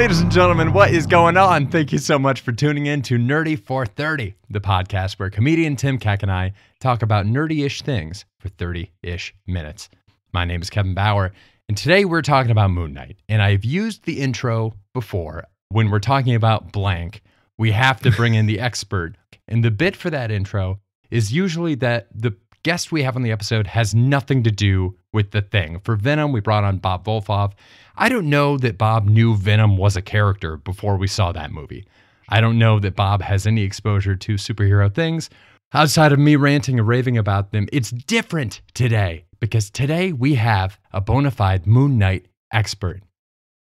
Ladies and gentlemen, what is going on? Thank you so much for tuning in to Nerdy 430, the podcast where comedian Tim Keck and I talk about nerdy-ish things for 30-ish minutes. My name is Kevin Bauer, and today we're talking about Moon Knight. And I've used the intro before. When we're talking about blank, we have to bring in the expert. And the bit for that intro is usually that the guest we have on the episode has nothing to do with the thing. For Venom, we brought on Bob Volkov. I don't know that Bob knew Venom was a character before we saw that movie. I don't know that Bob has any exposure to superhero things outside of me ranting and raving about them. It's different today because today we have a bona fide Moon Knight expert.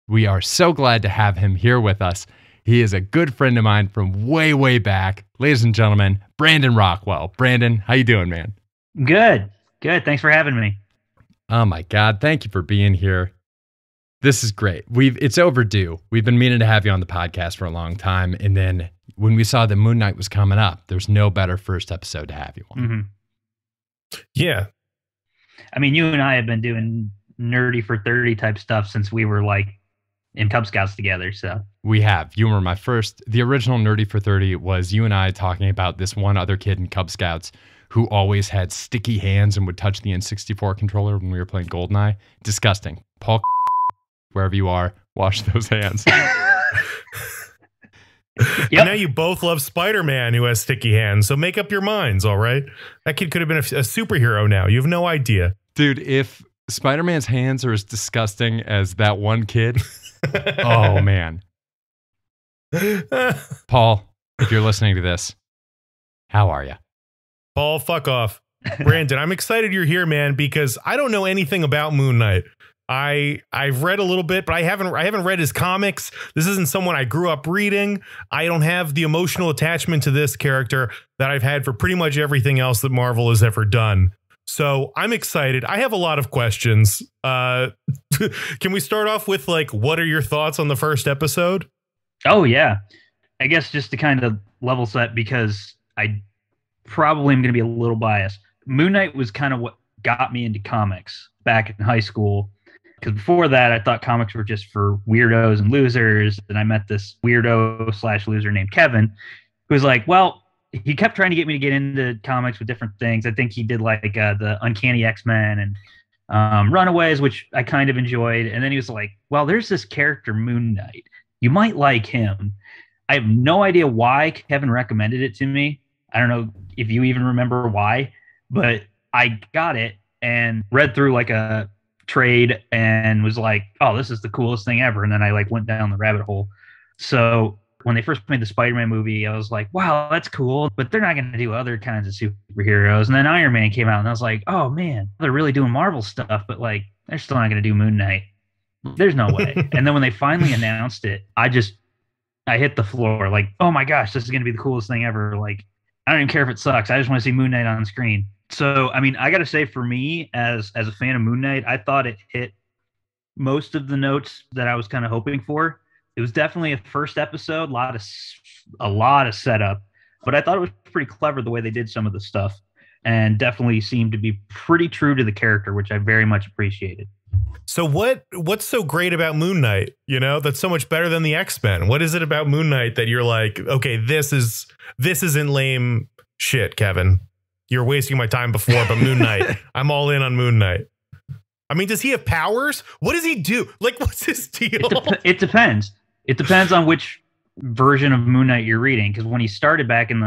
We are so glad to have him here with us. He is a good friend of mine from way, way back. Ladies and gentlemen, Brandon Rockwell. Brandon, how you doing, man? Good. Thanks for having me. Oh my God. Thank you for being here. This is great. It's overdue. We've been meaning to have you on the podcast for a long time. And then when we saw that Moon Knight was coming up, there's no better first episode to have you on. Mm-hmm. Yeah. I mean, you and I have been doing nerdy for 30 type stuff since we were like in Cub Scouts together. So we have. You were my first. The original Nerdy for 30 was you and I talking about this one other kid in Cub Scouts who always had sticky hands and would touch the N64 controller when we were playing GoldenEye. Disgusting. Paul, wherever you are, wash those hands. Yep. And now you both love Spider-Man who has sticky hands, so make up your minds, all right? That kid could have been a superhero now. You have no idea. Dude, if Spider-Man's hands are as disgusting as that one kid, oh, man. Paul, if you're listening to this, how are you? Paul, fuck off. Brandon, I'm excited you're here, man, because I don't know anything about Moon Knight. I've read a little bit, but I haven't read his comics. This isn't someone I grew up reading. I don't have the emotional attachment to this character that I've had for pretty much everything else that Marvel has ever done. So I'm excited. I have a lot of questions. Can we start off with what are your thoughts on the first episode? Oh, yeah. I guess just to kind of level set, because I probably am going to be a little biased. Moon Knight was kind of what got me into comics back in high school. Because before that, I thought comics were just for weirdos and losers. And I met this weirdo/loser named Kevin, who was like, well, he kept trying to get me to get into comics with different things. I think he did the Uncanny X-Men and Runaways, which I kind of enjoyed. And then he was like, well, there's this character, Moon Knight. You might like him. I have no idea why Kevin recommended it to me. I don't know if you even remember why, but I got it and read through a trade and was like, oh, this is the coolest thing ever. And then I went down the rabbit hole. So when they first made the Spider-Man movie, I was like, wow, that's cool, but they're not going to do other kinds of superheroes. And then Iron Man came out and I was like, oh man, they're really doing Marvel stuff, but they're still not going to do Moon Knight. There's no way. And then when they finally announced it, I hit the floor oh my gosh, this is going to be the coolest thing ever. I don't even care if it sucks. I just want to see Moon Knight on screen. So, I mean, I got to say, for me, as a fan of Moon Knight, I thought it hit most of the notes that I was kind of hoping for. It was definitely a first episode, a lot of setup, but I thought it was pretty clever the way they did some of the stuff, and definitely seemed to be pretty true to the character, which I very much appreciated. So what's so great about Moon Knight? That's so much better than the X-Men. What is it about Moon Knight that you're like, okay, this isn't lame shit, Kevin? You're wasting my time before, but Moon Knight, I'm all in on Moon Knight. I mean, does he have powers? What does he do? What's his deal? It depends. It depends on which version of Moon Knight you're reading. Because when he started back in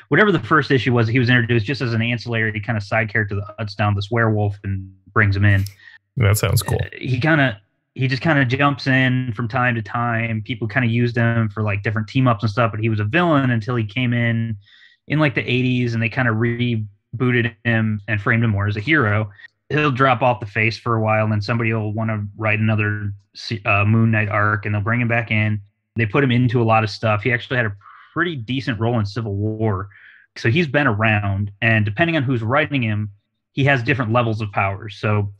whatever the first issue was, he was introduced just as an ancillary kind of side character that hunts down this werewolf and brings him in. That sounds cool. He just kind of jumps in from time to time. People kind of used him for different team ups and stuff, but he was a villain until he came in the 80s, and they kind of rebooted him and framed him more as a hero. He'll drop off the face for a while, and then somebody will want to write another Moon Knight arc, and they'll bring him back in. They put him into a lot of stuff. He actually had a pretty decent role in Civil War, so he's been around, and depending on who's writing him, he has different levels of powers. So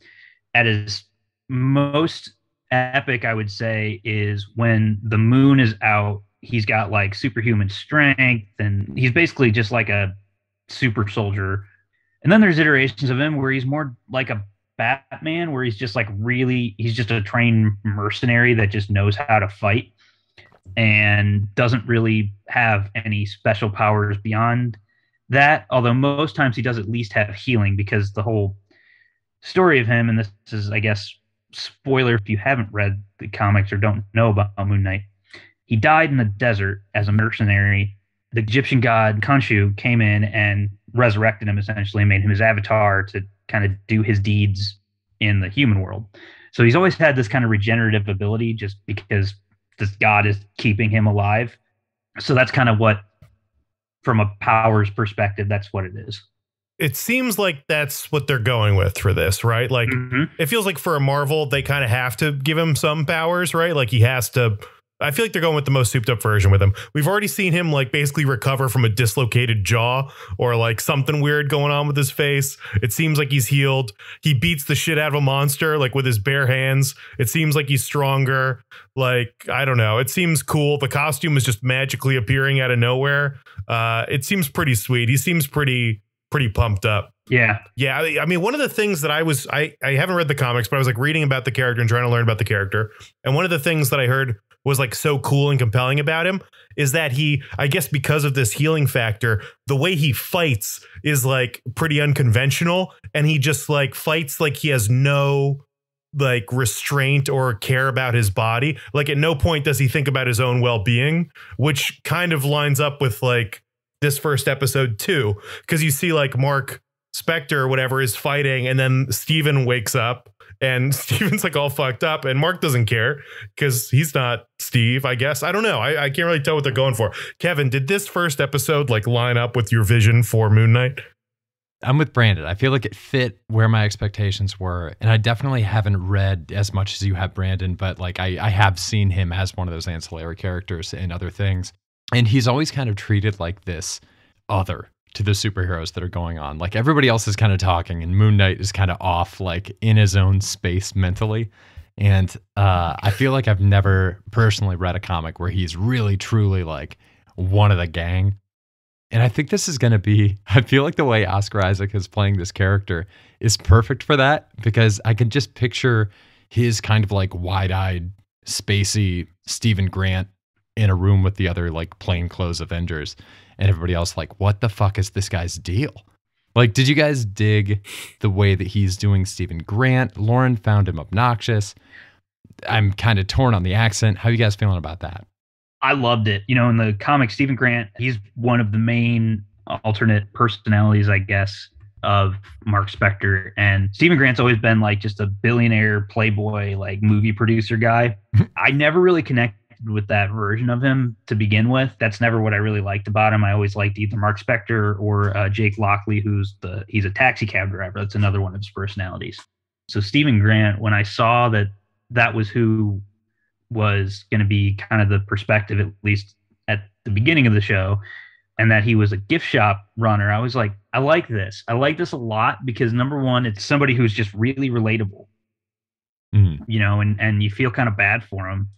at his most epic, I would say, is when the moon is out. He's got superhuman strength, and he's basically just like a super soldier. And then there's iterations of him where he's more like a Batman, where he's just like he's just a trained mercenary that just knows how to fight and doesn't really have any special powers beyond that. Although most times he does at least have healing, because the whole story of him, and this is, I guess, spoiler if you haven't read the comics or don't know about Moon Knight, he died in the desert as a mercenary. The Egyptian god Khonshu came in and resurrected him, essentially, and made him his avatar to kind of do his deeds in the human world. So he's always had this kind of regenerative ability just because this god is keeping him alive. So that's kind of what, from a powers perspective, that's what it is. It seems like that's what they're going with for this, right? Like, It feels like for a Marvel, they kind of have to give him some powers, right? Like he has to. I feel like they're going with the most souped up version with him. We've already seen him like basically recover from a dislocated jaw or like something weird going on with his face. It seems like he's healed. He beats the shit out of a monster like with his bare hands. It seems like he's stronger. Like, I don't know. It seems cool. The costume is just magically appearing out of nowhere. It seems pretty sweet. He seems pretty pumped up. Yeah. I mean, one of the things that I haven't read the comics, but I was like reading about the character and trying to learn about the character. And one of the things that I heard was like so cool and compelling about him is that he, I guess because of this healing factor, the way he fights is like pretty unconventional. And he just like fights like he has no like restraint or care about his body. Like at no point does he think about his own well-being, which kind of lines up with like this first episode too, because you see like Marc Spector or whatever is fighting, and then Steven wakes up and Steven's like all fucked up, and Mark doesn't care because he's not Steve, I guess. I don't know. I can't really tell what they're going for. Kevin, did this first episode like line up with your vision for Moon Knight? I'm with Brandon. I feel like it fit where my expectations were. And I definitely haven't read as much as you have, Brandon, but like I have seen him as one of those ancillary characters in other things. And he's always kind of treated like this other to the superheroes that are going on. Like everybody else is kind of talking and Moon Knight is kind of off, like in his own space mentally. And I feel like I've never personally read a comic where he's really, truly like one of the gang. And I think this is going to be, I feel like the way Oscar Isaac is playing this character is perfect for that, because I can just picture his kind of like wide-eyed, spacey Stephen Grant in a room with the other like plainclothes Avengers, and everybody else like, what the fuck is this guy's deal? Like, did you guys dig the way that he's doing Stephen Grant? Lauren found him obnoxious. I'm kind of torn on the accent. How are you guys feeling about that? I loved it. You know, in the comic, Stephen Grant, he's one of the main alternate personalities, I guess, of Marc Spector. And Stephen Grant's always been like just a billionaire playboy, like movie producer guy. I never really connected with that version of him to begin with. That's never what I really liked about him. I always liked either Marc Spector or Jake Lockley, he's a taxi cab driver. That's another one of his personalities. So Stephen Grant, when I saw that was who was going to be kind of the perspective, at least at the beginning of the show, and that he was a gift shop runner, I was like, I like this. I like this a lot because, number one, it's somebody who's just really relatable, you know, and you feel kind of bad for him.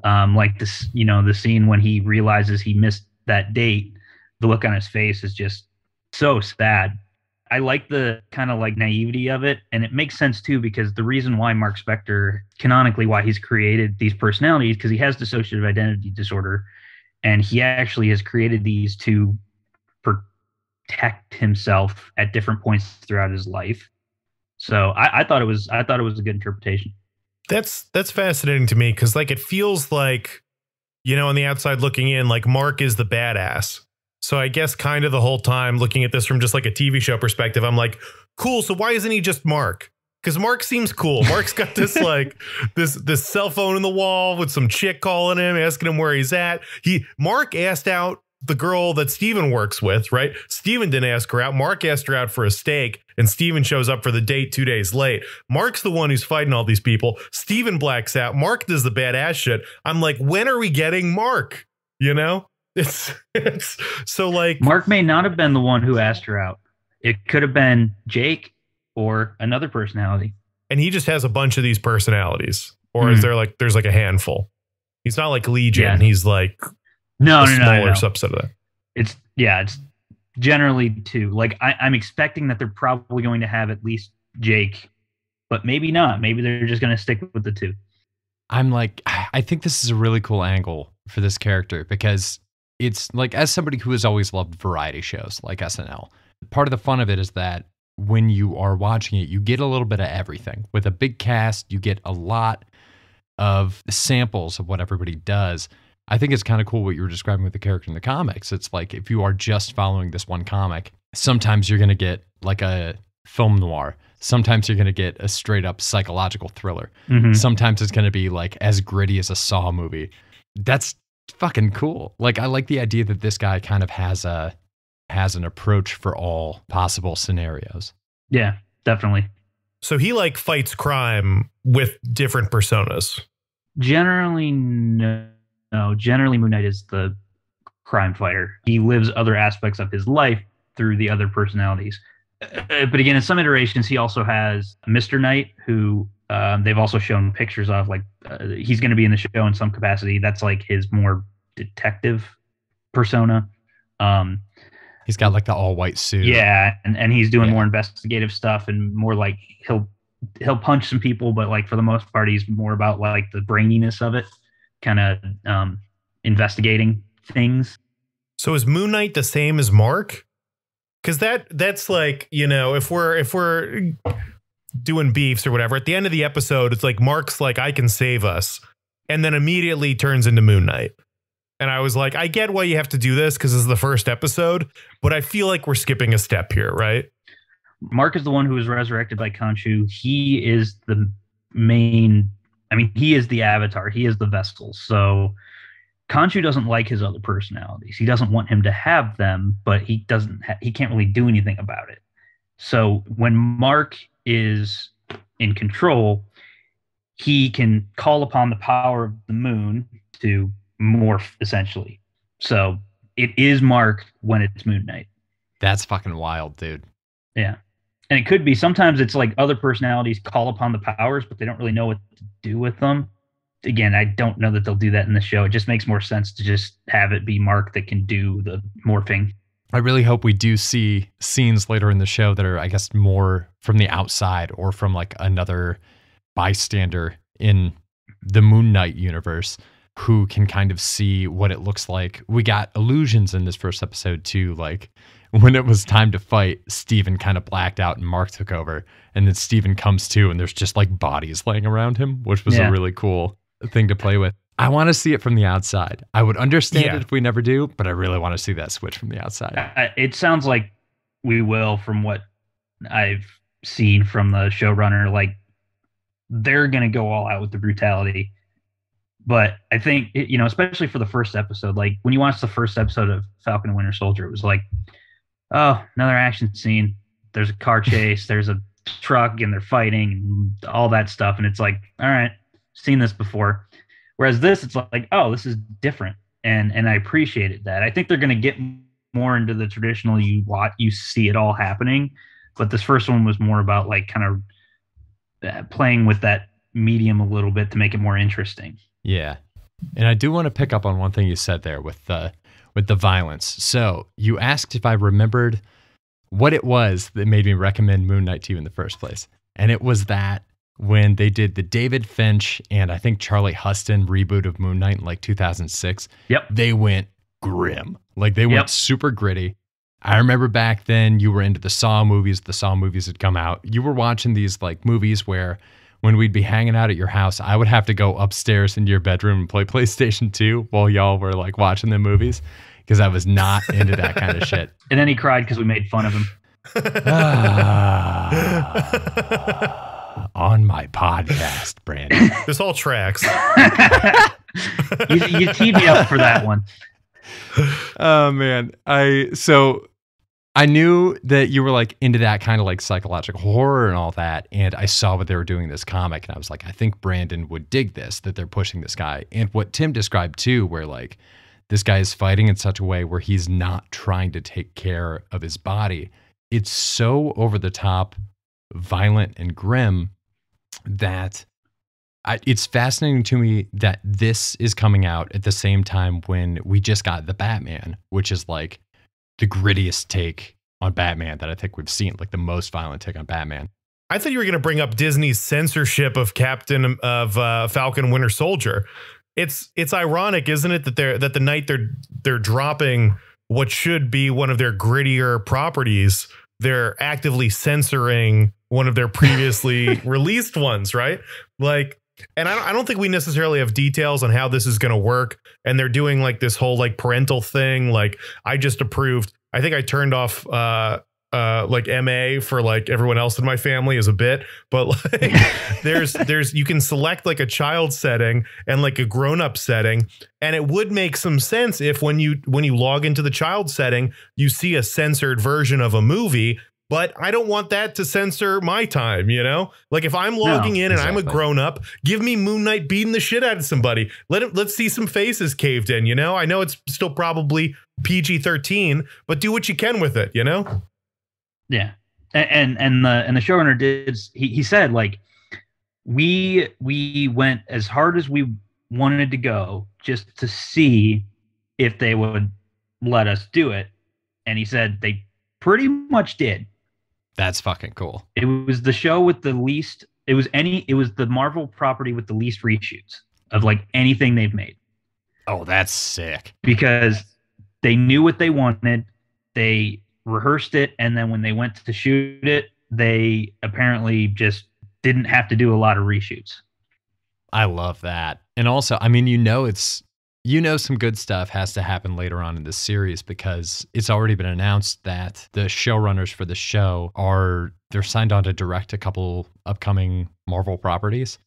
Like this, you know, the scene when he realizes he missed that date, the look on his face is just so sad. I like the kind of like naivety of it. And it makes sense too, because the reason why Marc Spector, canonically, why he's created these personalities, because he has dissociative identity disorder. And he actually has created these to protect himself at different points throughout his life. So I thought it was a good interpretation. That's fascinating to me, because like it feels like, you know, on the outside looking in, like Mark is the badass. So I guess kind of the whole time looking at this from just like a TV show perspective, I'm like, cool. So why isn't he just Mark? Because Mark seems cool. Mark's got this like this cell phone in the wall with some chick calling him, asking him where he's at. Mark asked out the girl that Steven works with, right? Steven didn't ask her out. Mark asked her out for a steak, and Steven shows up for the date 2 days late. Mark's the one who's fighting all these people. Steven blacks out. Mark does the badass shit. I'm like, when are we getting Mark? You know? It's so like Mark may not have been the one who asked her out. It could have been Jake or another personality. And he just has a bunch of these personalities. Or is there like there's like a handful? He's not like Legion. Yeah. He's like no, smaller subset of that. It's generally two. Like I'm expecting that they're probably going to have at least Jake but maybe not. Maybe they're just going to stick with the two. I'm like, I think this is a really cool angle for this character because it's like, as somebody who has always loved variety shows like SNL, part of the fun of it is that when you are watching it, you get a little bit of everything. With a big cast, you get a lot of samples of what everybody does. I think it's kind of cool what you were describing with the character in the comics. It's like, if you are just following this one comic, sometimes you're going to get like a film noir. Sometimes you're going to get a straight up psychological thriller. Mm-hmm. Sometimes it's going to be like as gritty as a Saw movie. That's fucking cool. Like, I like the idea that this guy kind of has an approach for all possible scenarios. Yeah, definitely. So he like fights crime with different personas. Generally, no. Generally, Moon Knight is the crime fighter. He lives other aspects of his life through the other personalities. But again, in some iterations, he also has Mr. Knight, who they've also shown pictures of. Like, he's going to be in the show in some capacity. That's like his more detective persona. He's got like the all white suit. Yeah, and he's doing more investigative stuff and more like he'll punch some people, but like for the most part, he's more about like the braininess of it, kind of investigating things. So is Moon Knight the same as Marc? Because that's like, you know, if we're doing beefs or whatever, at the end of the episode, it's like Marc's like, I can save us, and then immediately turns into Moon Knight. And I was like, I get why you have to do this because this is the first episode, but I feel like we're skipping a step here, right? Marc is the one who was resurrected by Khonshu. He is the main, I mean, he is the avatar. He is the vessel. So Khonshu doesn't like his other personalities. He doesn't want him to have them, but he can't really do anything about it. So when Marc is in control, he can call upon the power of the moon to morph, essentially. So it is Marc when it's Moon Knight. That's fucking wild, dude. Yeah. And it could be, sometimes it's like other personalities call upon the powers, but they don't really know what to do with them. Again, I don't know that they'll do that in the show. It just makes more sense to just have it be Marc that can do the morphing. I really hope we do see scenes later in the show that are, I guess, more from the outside or from like another bystander in the Moon Knight universe who can kind of see what it looks like. We got illusions in this first episode too, like when it was time to fight, Steven kind of blacked out and Marc took over, and then Steven comes to and there's just like bodies laying around him, which was a really cool thing to play with. I want to see it from the outside. I would understand it if we never do, but I really want to see that switch from the outside. It sounds like we will, from what I've seen from the showrunner. Like, they're going to go all out with the brutality. But I think, you know, especially for the first episode, like when you watch the first episode of Falcon and Winter Soldier, it was like, oh, another action scene. There's a car chase, there's a truck, and they're fighting and all that stuff. And it's like, all right, seen this before. Whereas this, it's like, oh, this is different. And I appreciated that. I think they're going to get more into the traditional, you see it all happening. But this first one was more about like kind of playing with that medium a little bit to make it more interesting. Yeah. And I do want to pick up on one thing you said there with the violence. So you asked if I remembered what it was that made me recommend Moon Knight to you in the first place. And it was that when they did the David Finch and I think Charlie Huston reboot of Moon Knight in like 2006, they went grim. Like they went super gritty. I remember back then you were into the Saw movies. The Saw movies had come out. You were watching these like movies where when we'd be hanging out at your house, I would have to go upstairs into your bedroom and play PlayStation 2 while y'all were like watching the movies because I was not into that kind of shit. And then he cried because we made fun of him. On my podcast, Brandon. This all tracks. You teed me up for that one. Oh, man. I knew that you were like into that kind of like psychological horror and all that. And I saw what they were doing in this comic. And I was like, I think Brandon would dig this, that they're pushing this guy. And what Tim described too, where like this guy is fighting in such a way where he's not trying to take care of his body. It's so over the top, violent and grim that it's fascinating to me that this is coming out at the same time when we just got the Batman, which is like the grittiest take on Batman that I think we've seen, like the most violent take on Batman. I thought you were going to bring up Disney's censorship of Falcon and Winter Soldier. It's ironic, isn't it, that the night they're dropping what should be one of their grittier properties, they're actively censoring one of their previously released ones, right? Like, and I don't think we necessarily have details on how this is going to work. And they're doing like this whole like parental thing. Like, I just approved. I think I turned off like MA for like everyone else in my family as a bit, but like there's you can select like a child setting and like a grown-up setting, and it would make some sense if when you log into the child setting you see a censored version of a movie. But I don't want that to censor my time, you know? Like if I'm logging in and I'm a grown up, give me Moon Knight beating the shit out of somebody. Let's see some faces caved in, you know? I know it's still probably PG-13, but do what you can with it, you know? Yeah. And the showrunner did, he said, like, we went as hard as we wanted to go just to see if they would let us do it. And he said they pretty much did. That's fucking cool. It was the show with the least, it was the Marvel property with the least reshoots of like anything they've made. Oh, that's sick. Because they knew what they wanted. They rehearsed it, and then when they went to shoot it, they apparently just didn't have to do a lot of reshoots. I love that. And also, I mean, some good stuff has to happen later on in this series because it's already been announced that the showrunners for the show they're signed on to direct a couple upcoming Marvel properties.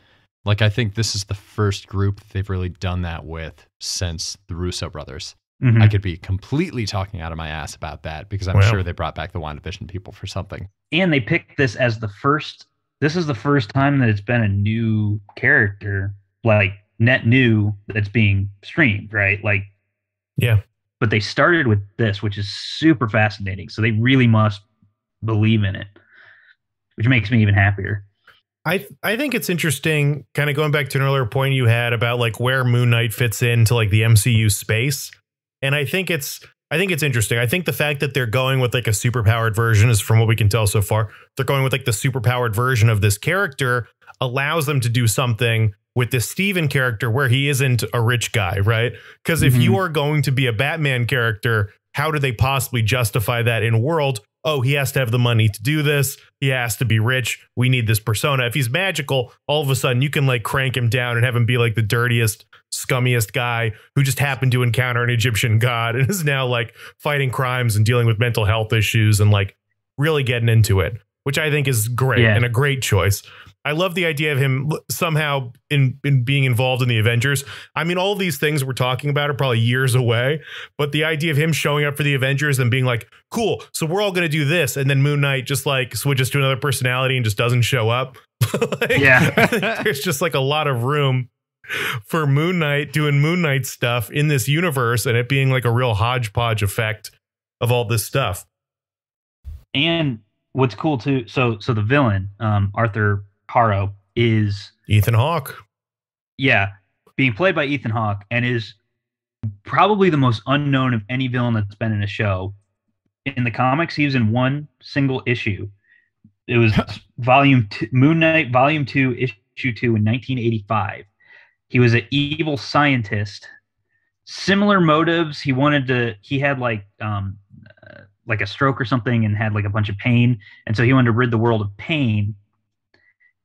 Like, I think this is the first group they've really done that with since the Russo brothers. Mm-hmm. I could be completely talking out of my ass about that because I'm sure they brought back the WandaVision people for something. And they picked this as this is the first time that it's been a new character, like net new, that's being streamed, right? Like, yeah. But they started with this, which is super fascinating. So they really must believe in it, which makes me even happier. I think it's interesting, kind of going back to an earlier point you had about like where Moon Knight fits into like the MCU space. And I think it's interesting. I think the fact that they're going with like a superpowered version is, from what we can tell so far, they're going with like the superpowered version of this character allows them to do something with this Steven character where he isn't a rich guy, right? Because if you are going to be a Batman character, how do they possibly justify that in a world? Oh, he has to have the money to do this. He has to be rich. We need this persona. If he's magical, all of a sudden you can like crank him down and have him be like the dirtiest, scummiest guy who just happened to encounter an Egyptian god and is now like fighting crimes and dealing with mental health issues and like really getting into it, which I think is great and a great choice. I love the idea of him somehow in being involved in the Avengers. I mean, all these things we're talking about are probably years away, but the idea of him showing up for the Avengers and being like, cool, so we're all going to do this. And then Moon Knight just like switches to another personality and just doesn't show up. There's just like a lot of room for Moon Knight doing Moon Knight stuff in this universe and it being like a real hodgepodge effect of all this stuff. And what's cool too, so the villain, Arthur Harrow, is Ethan Hawke. Yeah, being played by Ethan Hawke, and is probably the most unknown of any villain that's been in a show. In the comics, he was in one single issue. It was Moon Knight Volume 2, Issue 2 in 1985. He was an evil scientist. Similar motives. He had like a stroke or something and had like a bunch of pain. And so he wanted to rid the world of pain.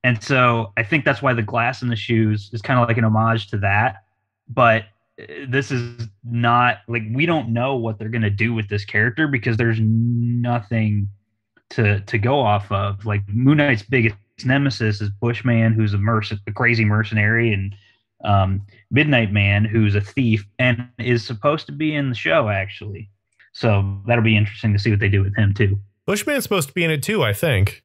And so I think that's why the glass in the shoes is kind of like an homage to that. But this is not like, we don't know what they're going to do with this character because there's nothing to go off of. Like Moon Knight's biggest nemesis is Bushman, who's a crazy mercenary, and Midnight Man, who's a thief and is supposed to be in the show actually. So that'll be interesting to see what they do with him too. Bushman's supposed to be in it too, I think.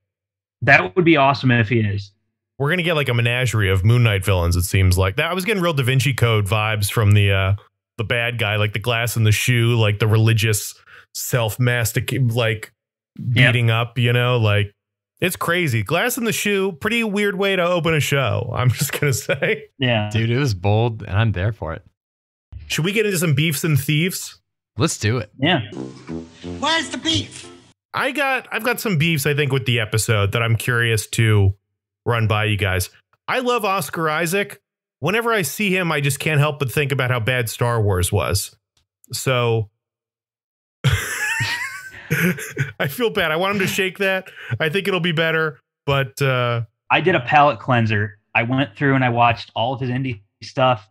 That would be awesome if he is. We're going to get like a menagerie of Moon Knight villains, it seems like. That I was getting real Da Vinci Code vibes from the bad guy, like the glass in the shoe, like the religious self-mastic, like beating up, you know, like it's crazy. Glass in the shoe, pretty weird way to open a show, I'm just going to say. Yeah. Dude, it was bold and I'm there for it. Should we get into some beefs and thieves? Let's do it. Yeah. Where's the beef? I've got some beefs, I think, with the episode that I'm curious to run by you guys. I love Oscar Isaac. Whenever I see him, I just can't help but think about how bad Star Wars was. So I feel bad. I want him to shake that. I think it'll be better. But I did a palate cleanser. I went through and I watched all of his indie stuff.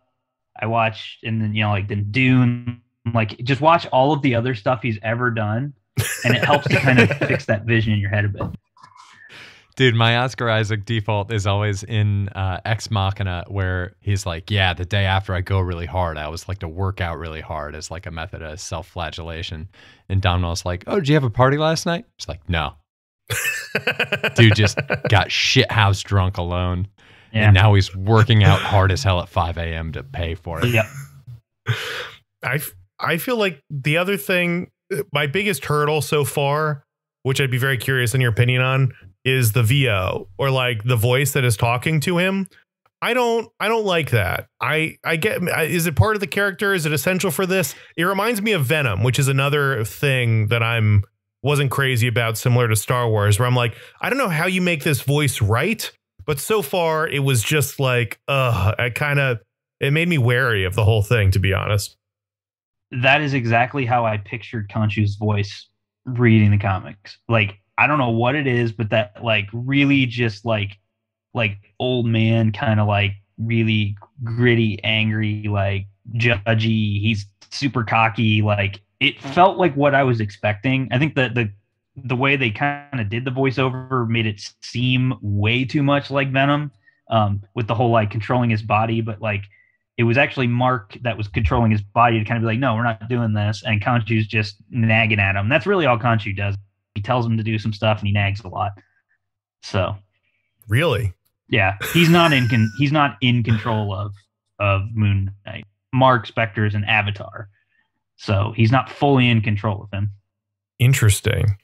I watched, and then, like the Dune, like just watch all of the other stuff he's ever done. And it helps to kind of fix that vision in your head a bit. Dude, my Oscar Isaac default is always in Ex Machina, where he's like, yeah, the day after I go really hard, I always like to work out really hard as like a method of self-flagellation. And Domhnall's like, oh, did you have a party last night? It's like, no. Dude just got shithouse drunk alone. Yeah. And now he's working out hard as hell at 5 a.m. to pay for it. Yep. I feel like the other thing, my biggest hurdle so far, which I'd be very curious in your opinion on, is the VO, or like the voice that is talking to him. I don't like that. I get, is it part of the character? Is it essential for this? It reminds me of Venom, which is another thing that wasn't crazy about, similar to Star Wars, where I'm like, I don't know how you make this voice right, but so far it was just like, it made me wary of the whole thing, to be honest. That is exactly how I pictured Khonshu's voice reading the comics. Like, I don't know what it is, but that like really just like old man, kind of like really gritty, angry, like judgy. He's super cocky. Like, it felt like what I was expecting. I think that the way they kind of did the voiceover made it seem way too much like Venom, with the whole like controlling his body, but like it was actually Mark that was controlling his body to kind of be like, no, we're not doing this. And Khonshu's just nagging at him. That's really all Khonshu does. He tells him to do some stuff and he nags a lot. So really, yeah, he's not in control of Moon Knight. Marc Spector is an avatar, so he's not fully in control of him. Interesting.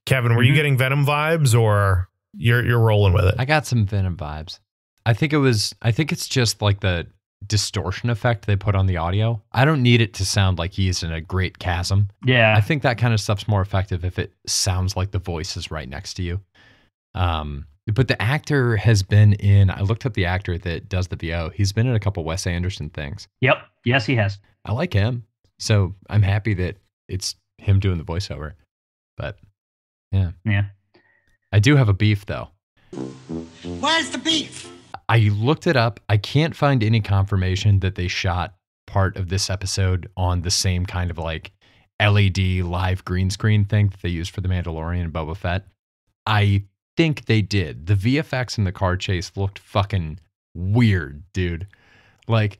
Kevin, were you getting Venom vibes, or you're rolling with it? I got some Venom vibes. I think it's just like the distortion effect they put on the audio. I don't need it to sound like he's in a great chasm. Yeah. I think that kind of stuff's more effective if it sounds like the voice is right next to you. But the actor has been in, I looked up the actor that does the VO. He's been in a couple Wes Anderson things. Yep. Yes, he has. I like him. So I'm happy that it's him doing the voiceover. But yeah. Yeah. I do have a beef though. Where's the beef? I looked it up. I can't find any confirmation that they shot part of this episode on the same kind of like LED live green screen thing that they used for The Mandalorian and Boba Fett. I think they did. The VFX in the car chase looked fucking weird, dude. Like,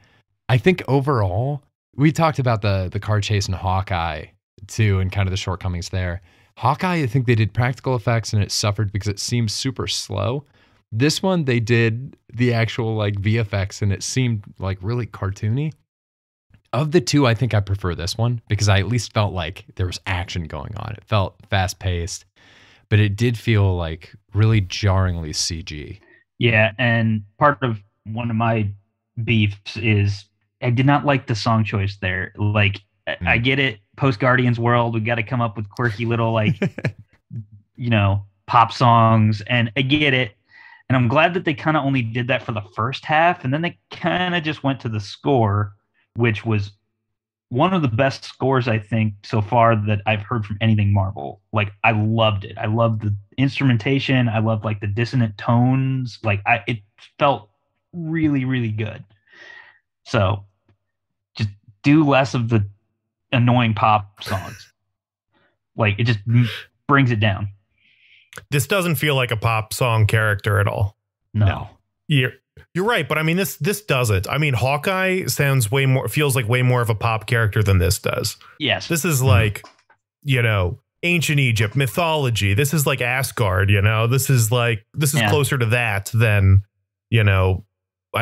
I think overall, we talked about the car chase in Hawkeye too, and kind of the shortcomings there. Hawkeye, I think they did practical effects and it suffered because it seemed super slow. This one, they did the actual like VFX and it seemed like really cartoony. Of the two, I think I prefer this one because I at least felt like there was action going on. It felt fast paced, but it did feel like really jarringly CG. Yeah, and part of one of my beefs is I did not like the song choice there. Like, I get it, post Guardians world, we got to come up with quirky little like, pop songs, and I get it. And I'm glad that they kind of only did that for the first half, and then they kind of just went to the score, which was one of the best scores, I think, so far that I've heard from anything Marvel. Like, I loved it. I loved the instrumentation. I loved like the dissonant tones. Like, it felt really, really good. So just do less of the annoying pop songs. Like, it just brings it down. This doesn't feel like a pop song character at all. No. You're right, but I mean this doesn't. I mean, Hawkeye feels like way more of a pop character than this does. Yes. This is like, ancient Egypt, mythology. This is like Asgard, This is closer to that than, I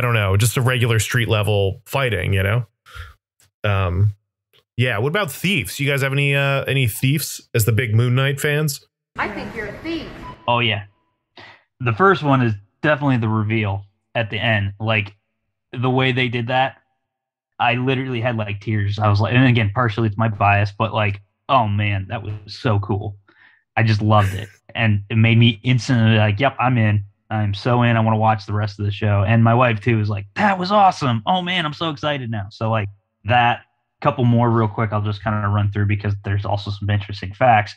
don't know, just a regular street level fighting, Yeah, what about Thieves? You guys have any Thieves as the big Moon Knight fans? I think you're a thief. Oh, yeah. The first one is definitely the reveal at the end. Like, the way they did that, I literally had like tears. I was like, and again, partially it's my bias, but like, oh man, that was so cool. I just loved it. And it made me instantly like, yep, I'm in. I'm so in. I want to watch the rest of the show. And my wife too was like, that was awesome. Oh man, I'm so excited now. So like that, couple more real quick. I'll just kind of run through because there's also some interesting facts.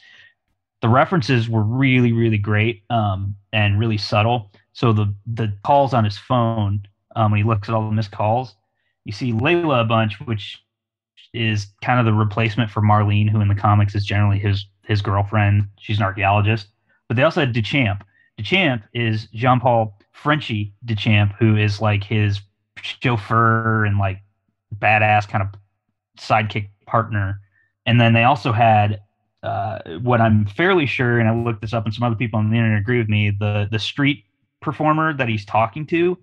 The references were really, really great and really subtle. So the calls on his phone, when he looks at all the missed calls, you see Layla a bunch, which is kind of the replacement for Marlene, who in the comics is generally his girlfriend. She's an archaeologist. But they also had Duchamp. Duchamp is Jean-Paul Frenchy Duchamp, who is like his chauffeur and like badass kind of sidekick partner. And then they also had what I'm fairly sure, and I looked this up and some other people on the internet agree with me, the street performer that he's talking to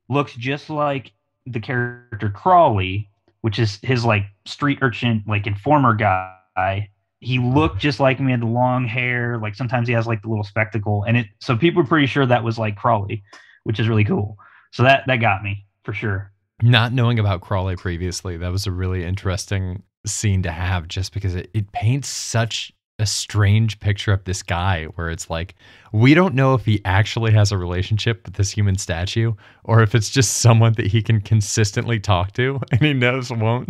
looks just like the character Crawley, which is his like street urchin, like informer guy. He looked just like him. He had the long hair. Like sometimes he has like the little spectacle, and so people were pretty sure that was like Crawley, which is really cool. So that got me for sure. Not knowing about Crawley previously, that was a really interesting scene to have, just because it paints such a strange picture of this guy where it's like, we don't know if he actually has a relationship with this human statue or if it's just someone that he can consistently talk to and he knows won't.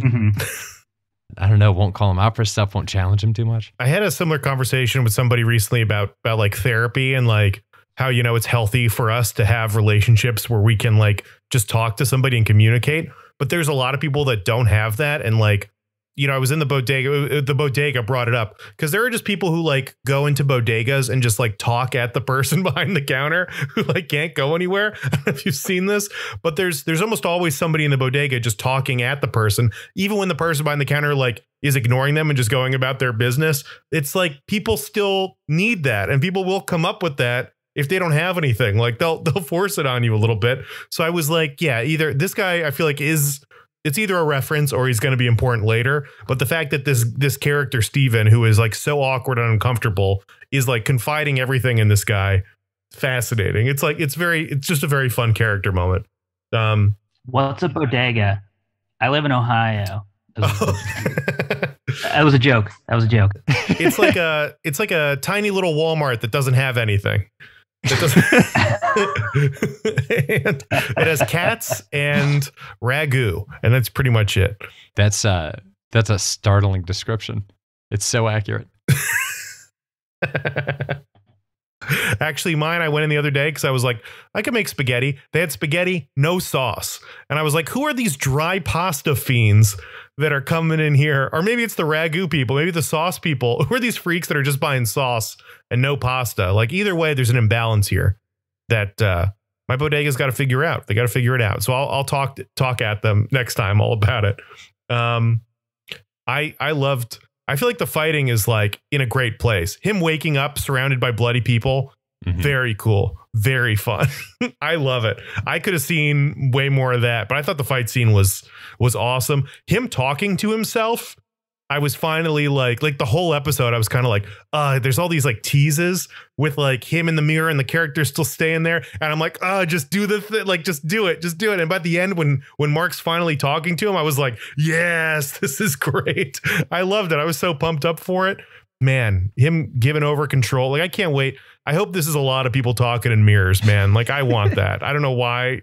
I don't know, won't call him out for stuff, won't challenge him too much. I had a similar conversation with somebody recently about like therapy and like how, you know, it's healthy for us to have relationships where we can like just talk to somebody and communicate. But there's a lot of people that don't have that. And like, you know, I was in the bodega brought it up because there are just people who like go into bodegas and just like talk at the person behind the counter who like can't go anywhere. I don't know if you've seen this, but there's almost always somebody in the bodega just talking at the person, even when the person behind the counter like is ignoring them and just going about their business. It's like people still need that, and people will come up with that if they don't have anything. Like they'll force it on you a little bit. So I was like, yeah, either this guy I feel like it's either a reference or he's going to be important later. But the fact that this character, Steven, who is like so awkward and uncomfortable, is like confiding everything in this guy. Fascinating. It's like, it's just a very fun character moment. What's a bodega? I live in Ohio. That was a joke. It's like a tiny little Walmart that doesn't have anything. It has cats and ragu, and that's pretty much it. That's a startling description. It's so accurate. Actually, mine, I went in the other day because I was like, I could make spaghetti. They had spaghetti, no sauce. And I was like, who are these dry pasta fiends that are coming in here? Or maybe it's the ragu people, maybe the sauce people. Who are these freaks that are just buying sauce and no pasta? Like either way, there's an imbalance here that my bodega's got to figure out. They got to figure it out. So I'll talk at them next time all about it. I feel like the fighting is like in a great place. Him waking up surrounded by bloody people. Very cool. Very fun. I love it. I could have seen way more of that, but I thought the fight scene was awesome. Him talking to himself. I was finally like the whole episode, I was kind of like, there's all these like teases with like him in the mirror and the character still staying there. And I'm like, just do the thing, like, just do it. And by the end, when Mark's finally talking to him, I was like, yes, this is great. I loved it. I was so pumped up for it. Man, him giving over control. Like, I can't wait. I hope this is a lot of people talking in mirrors, man. Like, I want that. I don't know why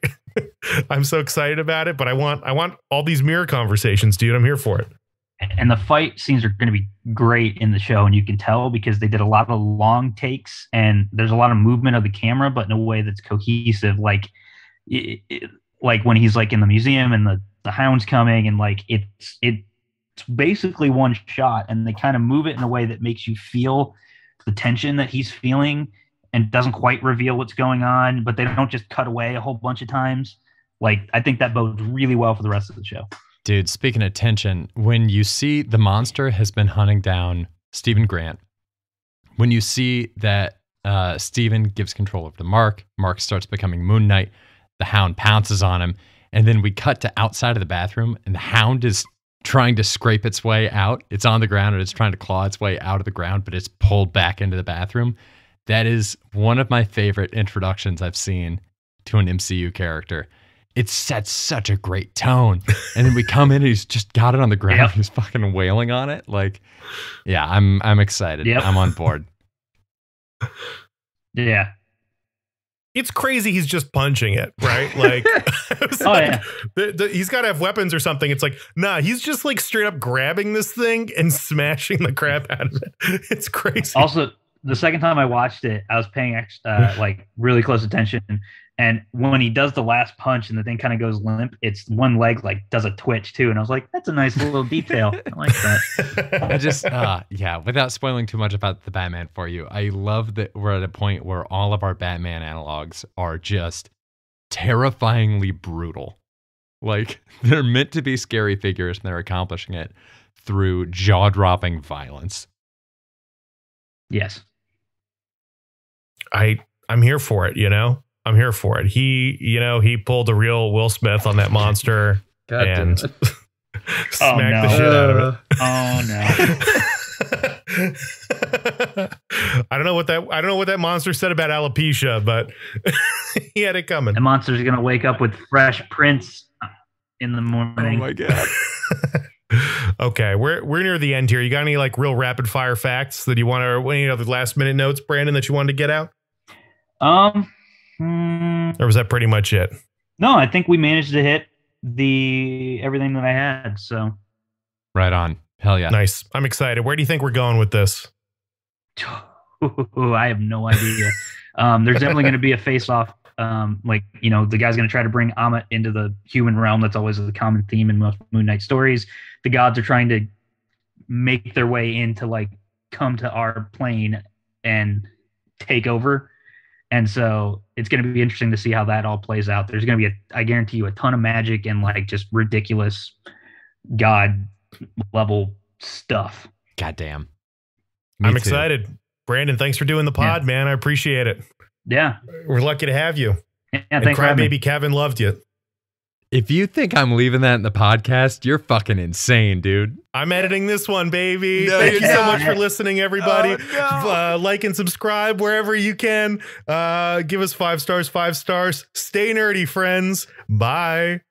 I'm so excited about it, but I want all these mirror conversations, dude. I'm here for it. And the fight scenes are going to be great in the show, and you can tell because they did a lot of long takes, and there's a lot of movement of the camera, but in a way that's cohesive. Like, like when he's like in the museum and the hound's coming, and like it's basically one shot, and they kind of move it in a way that makes you feel the tension that he's feeling, and doesn't quite reveal what's going on, but they don't just cut away a whole bunch of times. Like, I think that bodes really well for the rest of the show. Dude, speaking of tension, when you see the monster has been hunting down Stephen Grant, when you see that Stephen gives control over to Mark starts becoming Moon Knight, the hound pounces on him, and then we cut to outside of the bathroom, and the hound is trying to scrape its way out. It's on the ground, and it's trying to claw its way out of the ground, but it's pulled back into the bathroom. That is one of my favorite introductions I've seen to an MCU character. It sets such a great tone. And then we come in and he's just got it on the ground. Yep. He's fucking wailing on it. Like, yeah, I'm excited. Yep. I'm on board. Yeah. It's crazy. He's just punching it, right? Like, he's got to have weapons or something. It's like, nah, he's just like straight up grabbing this thing and smashing the crap out of it. It's crazy. Also, the second time I watched it, I was paying like really close attention. And when he does the last punch and the thing kind of goes limp, it's one leg like does a twitch too. And I was like, that's a nice little detail. I like that. I just, yeah, without spoiling too much about the Batman for you, I love that we're at a point where all of our Batman analogs are just terrifyingly brutal. Like, they're meant to be scary figures and they're accomplishing it through jaw-dropping violence. Yes. I'm here for it, you know? I'm here for it. He pulled a real Will Smith on that monster and smacked the shit out of it. Oh no. I don't know what that monster said about alopecia, but he had it coming. The monster's gonna wake up with fresh prints in the morning. Oh my god. Okay, we're near the end here. You got any like real rapid fire facts that you want to, any other last minute notes, Brandon, that you wanted to get out? Or was that pretty much it? No, I think we managed to hit everything that I had. So right on. Hell yeah. Nice. I'm excited. Where do you think we're going with this? I have no idea. There's definitely going to be a face-off. Like, you know, the guy's going to try to bring Ammit into the human realm. That's always the common theme in most Moon Knight stories. The gods are trying to make their way into, like, come to our plane and take over. And so it's going to be interesting to see how that all plays out. There's going to be, I guarantee you, a ton of magic and like just ridiculous God level stuff. Goddamn. I'm excited. Brandon, thanks for doing the pod, man. I appreciate it. Yeah. We're lucky to have you. Yeah, and thanks for having me. Crybaby Kevin loved you. If you think I'm leaving that in the podcast, you're fucking insane, dude. I'm editing this one, baby. No, Thank you so not. much for listening, everybody. Oh, no. Like and subscribe wherever you can. Give us 5 stars, 5 stars. Stay nerdy, friends. Bye.